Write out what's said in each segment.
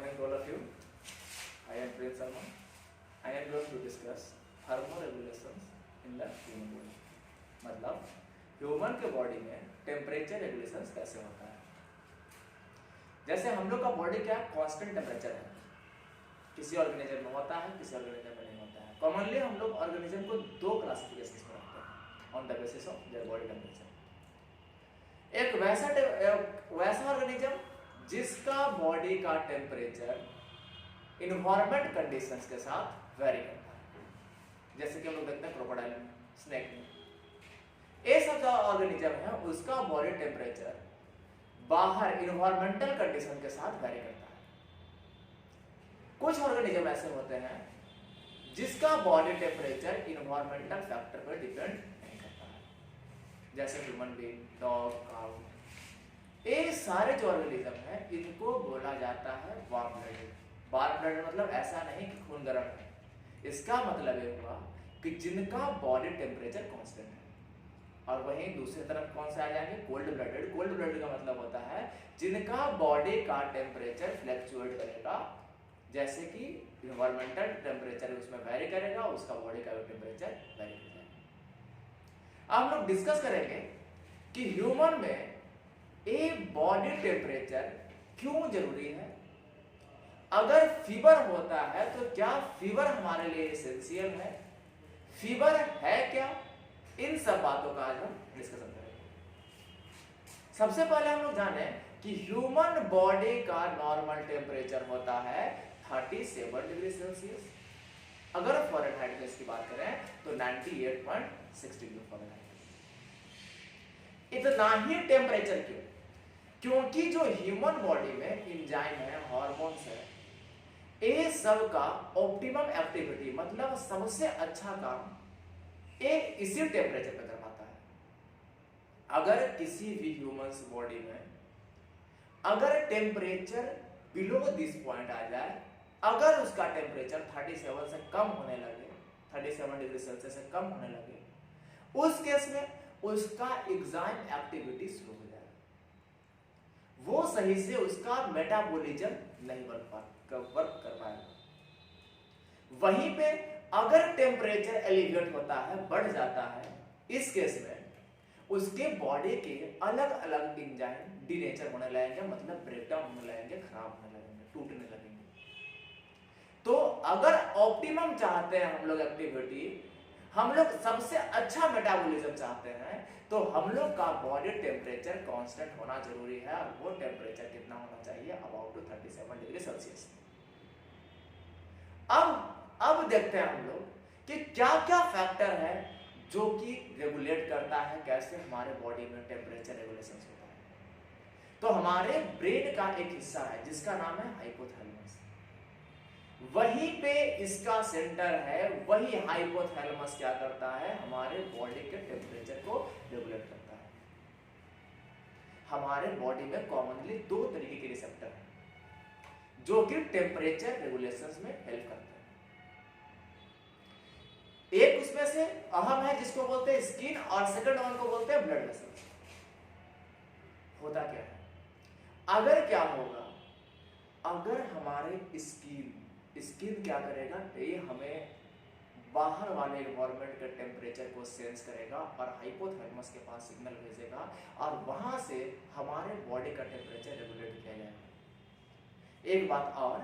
morning to all of you. I am Prince Salman. I am going to discuss thermoregulations in the human body. मतलब human के body में temperature regulations कैसे होता है। जैसे हम लोग का बॉडी क्या कांस्टेंट टेम्परेचर है, किसी ऑर्गेनिज्म में होता है, किसी ऑर्गेनिज्म में नहीं होता है। कॉमनली हम लोग ऑर्गेनिज्म को दो क्लासिफिकेशन में रखते हैं on the basis of their body temperature. एक वैसा ऑर्गेनिज्म जिसका बॉडी का टेम्परेचर इन्वायरमेंट कंडीशंस के साथ वेरी करता है, जैसे कि हम लोग देखते हैं क्रोकोडाइल में, स्नेक में। ये सब जो ऑर्गेनिज्म है उसका बॉडी टेम्परेचर बाहर इन्वायरमेंटल कंडीशन के साथ वेरी करता है। कुछ ऑर्गेनिज्म ऐसे होते हैं जिसका बॉडी टेम्परेचर इन्वायरमेंटल फैक्टर पर डिपेंड नहीं करता है, जैसे ह्यूमन बीइंग, डॉग, काऊ। ये सारे जो ऑर्गेनिज्म है इनको बोला जाता है वार्म ब्लडेड। वार्म ब्लडेड मतलब ऐसा नहीं कि खून गर्म है, इसका मतलब ये हुआ कि जिनका बॉडी टेम्परेचर कांस्टेंट है। और वहीं दूसरी तरफ कौन सा आ जाएंगे, कोल्ड ब्लडेड। कोल्ड ब्लडेड का मतलब होता है जिनका बॉडी का टेम्परेचर फ्लक्चुएट करेगा, जैसे कि इन्वायरमेंटल टेम्परेचर उसमें वेरी करेगा, उसका बॉडी का टेम्परेचर वेरी करेगा। अब हम लोग डिस्कस करेंगे कि ह्यूमन में एक बॉडी टेम्परेचर क्यों जरूरी है। अगर फीवर होता है तो क्या फीवर हमारे लिए एसेंशियल है, फीवर है क्या, इन सब बातों का आज हम डिस्कशन करेंगे। सबसे पहले हम लोग जाने कि ह्यूमन बॉडी का नॉर्मल टेम्परेचर होता है 37 डिग्री सेल्सियस। अगर फ़ारेनहाइट में इसकी बात करें तो 98.6 डिग्री फ़ारेनहाइट। इतना ही टेम्परेचर क्यों? क्योंकि जो ह्यूमन बॉडी में एंजाइम है, हार्मोन्स है, ये सब का ऑप्टिमम एक्टिविटी मतलब सबसे अच्छा काम ये इसी टेम्परेचर पे कर पाता है। अगर किसी भी ह्यूमन बॉडी में अगर टेम्परेचर बिलो दिस पॉइंट आ जाए, अगर उसका टेम्परेचर 37 से कम होने लगे, 37 डिग्री सेल्सियस से कम होने लगे, उस केस में उसका एंजाइम एक्टिविटी स्लो हो जाएगा, वो सही से उसका मेटाबॉलिज्म नहीं वर्क कर पाएगा। वहीं पे अगर टेम्परेचर एलिवेट होता है, बढ़ जाता है, इस केस में उसके बॉडी के अलग अलग एंजाइम डीनेचर होने लगेंगे, मतलब ब्रेकडाउन होने लगेंगे, खराब होने लगेंगे, टूटने लगेंगे। तो अगर ऑप्टिमम चाहते हैं हम लोग एक्टिविटी, हम लोग सबसे अच्छा मेटाबॉलिज्म चाहते हैं, तो हम लोग का बॉडी टेम्परेचर कांस्टेंट होना जरूरी है। और वो टेम्परेचर कितना होना चाहिए, अबाउट 37 डिग्री सेल्सियस। अब देखते हैं हम लोग कि क्या क्या फैक्टर है जो कि रेगुलेट करता है कैसे हमारे बॉडी में टेम्परेचर रेगुलेशन होता है। तो हमारे ब्रेन का एक हिस्सा है जिसका नाम है हाइपोथैलेमस, वहीं पे इसका सेंटर है। वही हाइपोथैलेमस क्या करता है, हमारे बॉडी के टेम्परेचर को रेगुलेट करता है। हमारे बॉडी में कॉमनली दो तरीके के रिसेप्टर हैं जो कि टेम्परेचर रेगुलेशन में हेल्प करते हैं। एक उसमें से अहम है जिसको बोलते हैं स्किन, और सेकंड वन को बोलते हैं ब्लड वेसल्स। होता क्या है, अगर क्या होगा, अगर हमारे स्किन क्या करेगा, ये हमें बाहर वाले एनवायरनमेंट के टेम्परेचर को सेंस करेगा और हाइपोथैलेमस के पास सिग्नल भेजेगा, और वहां से हमारे बॉडी का टेम्परेचर रेगुलेट किया जाएगा। एक बात और,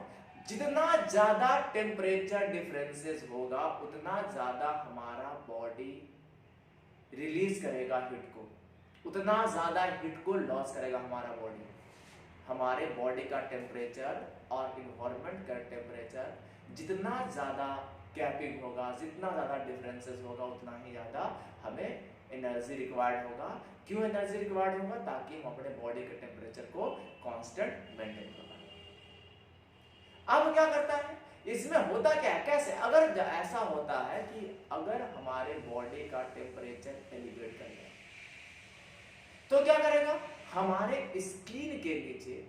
जितना ज्यादा टेम्परेचर डिफरेंसेस होगा उतना ज्यादा हमारा बॉडी रिलीज करेगा हीट को, उतना ज्यादा हीट को लॉस करेगा हमारा बॉडी। हमारे बॉडी का टेम्परेचर और इन्वायरमेंट का टेम्परेचर जितना ज्यादा गैपिंग होगा, जितना ज्यादा डिफरेंसेस होगा, उतना ही ज्यादा हमें एनर्जी रिक्वायर्ड होगा। क्यों एनर्जी रिक्वायर्ड होगा, ताकि हम अपने बॉडी के टेम्परेचर को कांस्टेंट मेंटेन कर पाए। अब क्या करता है, इसमें होता क्या है, कैसे, अगर ऐसा होता है कि अगर हमारे बॉडी का टेम्परेचर एलिवेट कर जाए तो क्या करेगा, हमारे स्किन के नीचे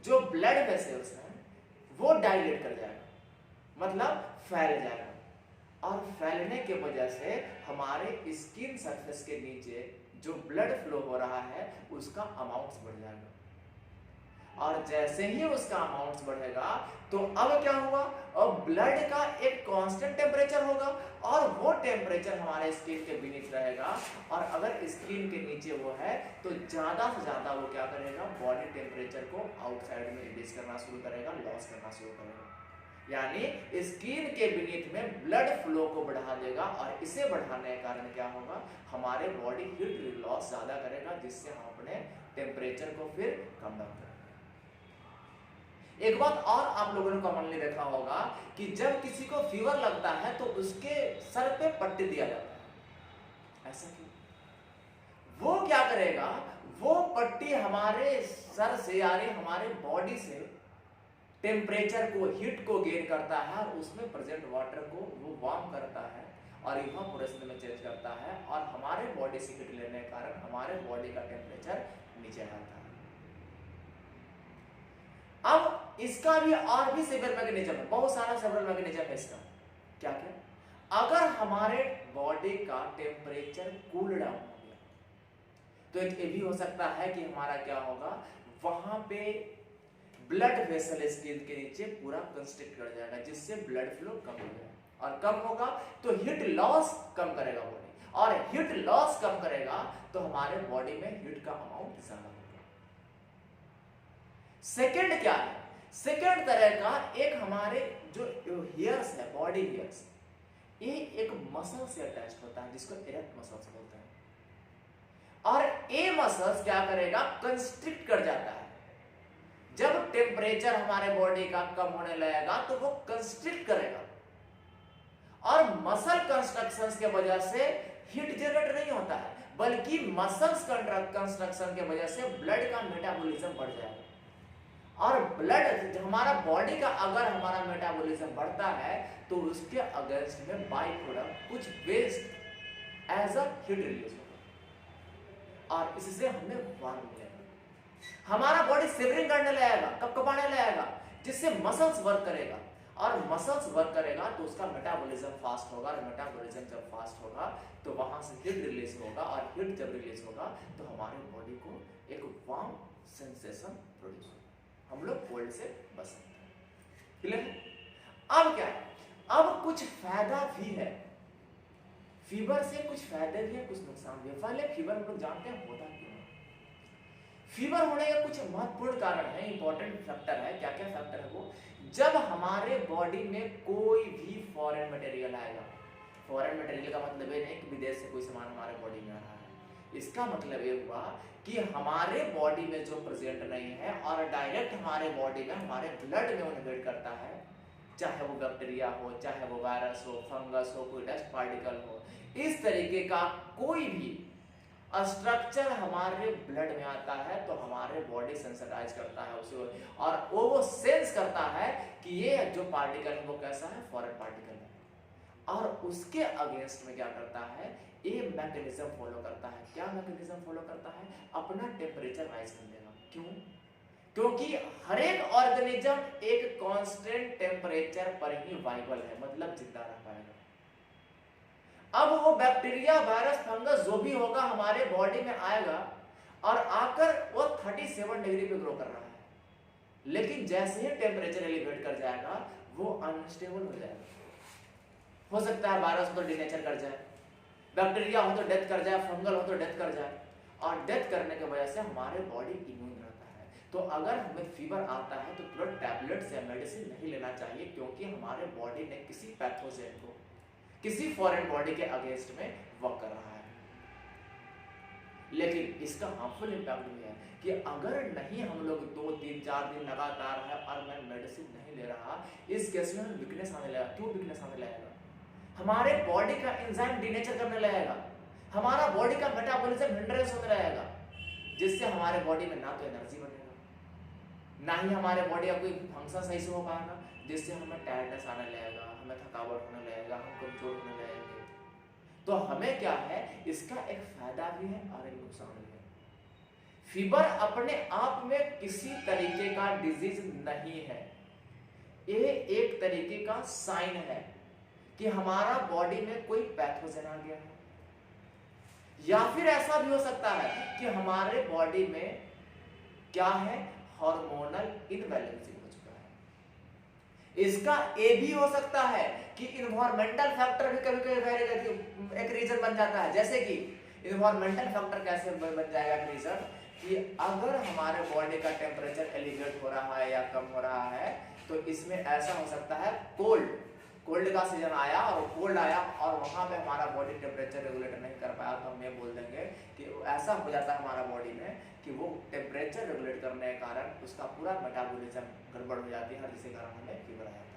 जो ब्लड वेसल्स हैं वो डायलेट कर जाएगा, मतलब फैल जाएगा, और फैलने के वजह से हमारे स्किन सरफेस के नीचे जो ब्लड फ्लो हो रहा है उसका अमाउंट बढ़ जाएगा। और जैसे ही उसका अमाउंट बढ़ेगा तो अब क्या हुआ, अब ब्लड का एक कांस्टेंट टेम्परेचर होगा और वो टेम्परेचर हमारे स्किन के बीनीथ रहेगा, और अगर स्किन के नीचे वो है तो ज्यादा से ज्यादा वो क्या करेगा, बॉडी टेम्परेचर को आउटसाइड में रिलीज करना शुरू करेगा, लॉस करना शुरू करेगा। यानी स्किन के बीनीथ में ब्लड फ्लो को बढ़ा देगा, और इसे बढ़ाने के कारण क्या होगा, हमारे बॉडी हीट लॉस ज्यादा करेगा, जिससे हम अपने टेम्परेचर को फिर कम डाउन करेंगे। एक बात और आप लोगों ने कॉमनली देखा होगा कि जब किसी को फीवर लगता है तो उसके सर पे पट्टी दिया जाता है, ऐसा क्यों? वो क्या करेगा, वो पट्टी हमारे सर से यानी हमारे बॉडी से टेम्परेचर को, हीट को गेन करता है, और उसमें प्रेजेंट वाटर को वो वार्म करता है और इवापोरेशन में चेंज करता है, और हमारे बॉडी से हीट लेने के कारण हमारे बॉडी का टेम्परेचर नीचे आता है। अब इसका भी और भी सेवरल मैकेनिज्म है, बहुत सारा सेवरल मैकेनिज्म है इसका। क्या क्या? अगर हमारे बॉडी का टेम्परेचर कूल डाउन हो गया तो एक ये भी हो सकता है कि हमारा क्या होगा, वहां पे ब्लड वेसल स्किन के नीचे पूरा कंस्ट्रिक्ट कर जाएगा, जिससे ब्लड फ्लो कम हो जाएगा, और कम होगा तो हीट लॉस कम करेगा बॉडी, और हीट लॉस कम करेगा तो हमारे बॉडी में हीट का अमाउंट ज्यादा होगा। सेकंड क्या है, सेकंड तरह का एक हमारे जो हेयर्स है, बॉडी हेयर्स, ये एक मसल से अटैच्ड होता है जिसको इरेक्ट मसल्स बोलते हैं, और ये मसल्स क्या करेगा, कंस्ट्रिक्ट कर जाता है। जब टेम्परेचर हमारे बॉडी का कम होने लगेगा तो वो कंस्ट्रिक्ट करेगा, और मसल कंस्ट्रक्शंस के वजह से हीट जनरेट नहीं होता है, बल्कि मसल्स कंस्ट्रक्शन के वजह से ब्लड का मेटाबॉलिज्म बढ़ जाएगा, और ब्लड हमारा बॉडी का अगर हमारा मेटाबॉलिज्म बढ़ता है तो उसके अगेंस्ट में बाई प्रोडक्ट कुछ waste as a heat release होगा, और इससे हमें वार्म मिलेगा, हमारा बॉडी सिवरिंग करने लगेगा, कपकपाने लगेगा, जिससे मसल्स वर्क करेगा, और मसल्स वर्क करेगा तो उसका मेटाबॉलिज्म फास्ट होगा, और मेटाबॉलिज्म जब फास्ट होगा तो वहां से हीट रिलीज होगा, और हीट जब रिलीज होगा तो हमारे बॉडी को एक वार्म सेंसेशन प्रोड्यूस होगा, हम लोग कोल्ड से बच सकते हैं। क्लियर? अब क्या है, अब कुछ फायदा भी है, फीवर से कुछ फायदे भी है, कुछ नुकसान भी है। पहले फीवर हम लोग जानते हैं होता क्यों है। फीवर होने का कुछ महत्वपूर्ण कारण है, इंपॉर्टेंट फैक्टर है। क्या क्या फैक्टर है वो, जब हमारे बॉडी में कोई भी फॉरेन मटेरियल आएगा, फॉरेन मटेरियल का मतलब ये नहीं कि विदेश से कोई सामान हमारे बॉडी में आ रहा है, इसका मतलब ये हुआ कि हमारे बॉडी में जो प्रेजेंट नहीं है और डायरेक्ट हमारे बॉडी में, हमारे ब्लड में इन्वेट करता है, चाहे वो बैक्टीरिया हो, चाहे वो वायरस हो, फंगस हो, कोई डस्ट पार्टिकल हो, इस तरीके का कोई भी स्ट्रक्चर हमारे ब्लड में आता है तो हमारे बॉडी सेंसिटाइज करता है उसे, और वो सेंस करता है कि ये जो पार्टिकल है वो कैसा है, फॉरेन पार्टिकल है, और उसके अगेंस्ट में क्या करता है, ये मैकेनिज्म फॉलो करता है। क्या मैकेनिज्म फॉलो करता है, अपना टेम्परेचर राइज कर देगा। क्यों? क्योंकि हर एक ऑर्गेनिज्म एक कांस्टेंट टेम्परेचर पर ही वाइबल है, मतलब जिंदा रह पाएगा। अब वो बैक्टीरिया, वायरस, फंगस जो भी होगा हमारे बॉडी में आएगा, और आकर वो 37 डिग्री पे ग्रो कर रहा है, लेकिन जैसे ही टेम्परेचर एलिवेट कर जाएगा वो अनस्टेबल हो जाएगा। हो सकता है वायरस हो तो डिनेचर कर जाए, बैक्टीरिया हो तो डेथ कर जाए, फंगल हो तो डेथ कर जाए, और डेथ करने की वजह से हमारे बॉडी इम्यून रहता है। तो अगर हमें फीवर आता है तो तुरंत टैबलेट्स या मेडिसिन नहीं लेना चाहिए, क्योंकि हमारे बॉडी ने किसी पैथोजन को, किसी फॉरेन बॉडी के अगेंस्ट में वर्क कर रहा है। लेकिन इसका हार्मफुल इम्पैक्ट भी है कि अगर नहीं हम लोग 2, 3, 4 दिन लगातार है और मैं मेडिसिन नहीं ले रहा, इस केस में वीकनेस आने लगेगा। क्यों वीकनेस आने लगेगा? हमारे बॉडी का एंजाइम डिनेचर करने लगेगा, हमारा बॉडी का मेटाबॉलिज्म हिंड्रेंस होने लगेगा, जिससे हमारे बॉडी में ना तो एनर्जी बनेगा, ना ही हमारे बॉडी का कोई फंक्शन सही से हो पाएगा, जिससे हमें टायर्डनेस आने लगेगा, हमें थकावट होने लगेगा, हम कमजोर होने लगेंगे। तो हमें क्या है, इसका एक फायदा भी है और एक नुकसान भी है। फीवर अपने आप में किसी तरीके का डिजीज नहीं है, ये एक तरीके का साइन है कि हमारा बॉडी में कोई पैथोजन आ गया है, या फिर ऐसा भी हो सकता है कि हमारे बॉडी में क्या है, हार्मोनल इनबैलेंसिंग हो चुका है। इसका ए भी हो सकता है कि इन्वायरमेंटल फैक्टर भी कभी कभी एक रीजन बन जाता है। जैसे कि इन्वायरमेंटल फैक्टर कैसे बन जाएगा एक रीजन, कि अगर हमारे बॉडी का टेम्परेचर एलिवेट हो रहा है या कम हो रहा है, तो इसमें ऐसा हो सकता है कोल्ड का सीजन आया और कोल्ड आया और वहां पे हमारा बॉडी टेम्परेचर रेगुलेट नहीं कर पाया, तो हम ये बोल देंगे कि ऐसा हो जाता है हमारा बॉडी में कि वो टेम्परेचर रेगुलेट करने के कारण उसका पूरा मेटाबॉलिज्म गड़बड़ हो जाती है, जिसके कारण हमें फीवर आ जाता है।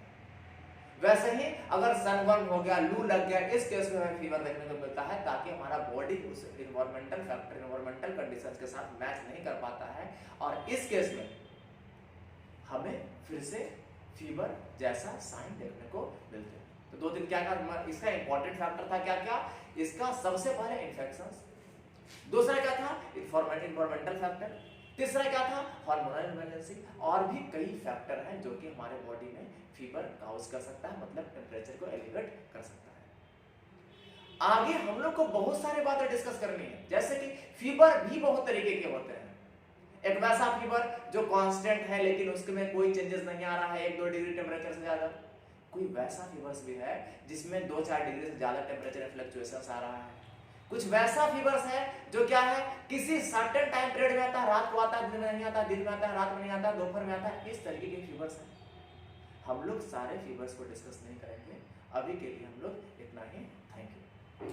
वैसे ही अगर सनबर्न हो गया, लू लग गया, इस केस में हमें फीवर देखने को मिलता है, ताकि हमारा बॉडी उस इन्वायरमेंटल फैक्टर, इन्वायरमेंटल कंडीशंस के साथ मैच नहीं कर पाता है, और इस केस में हमें फिर से फीवर जैसा साइन देखने को मिलते हैं। तो दो दिन क्या था इसका इंपॉर्टेंट फैक्टर था, क्या क्या इसका, सबसे पहले इन्फेक्शंस, दूसरा क्या था इन्वायरमेंटल फैक्टर, तीसरा क्या था हार्मोनल इम्बैलेंसिंग, और भी कई फैक्टर हैं जो कि हमारे बॉडी में फीवर काउज कर सकता है, मतलब टेम्परेचर को एलिवेट कर सकता है। आगे हम लोग को बहुत सारी बातें डिस्कस करनी है, जैसे कि फीवर भी बहुत तरीके के होते हैं। एक वैसा फीवर जो कांस्टेंट है लेकिन उसमें कोई चेंजेस नहीं आ रहा है 1-2 डिग्री टेम्परेचर से ज्यादा। कोई वैसा फीवर्स भी है जिसमें 2-4 डिग्री से ज्यादा टेम्परेचर फ्लक्चुएशंस आ रहा है। कुछ वैसा फीवर्स है जो क्या है किसी सर्टेन टाइम पीरियड में आता है, रात को आता है, दिन में नहीं आता, दिन में आता है, रात में नहीं आता, दोपहर में आता है, इस तरीके के फीवर्स हैं। हम लोग सारे फीवर्स को डिस्कस नहीं करेंगे, अभी के लिए हम लोग इतना ही। Thank you.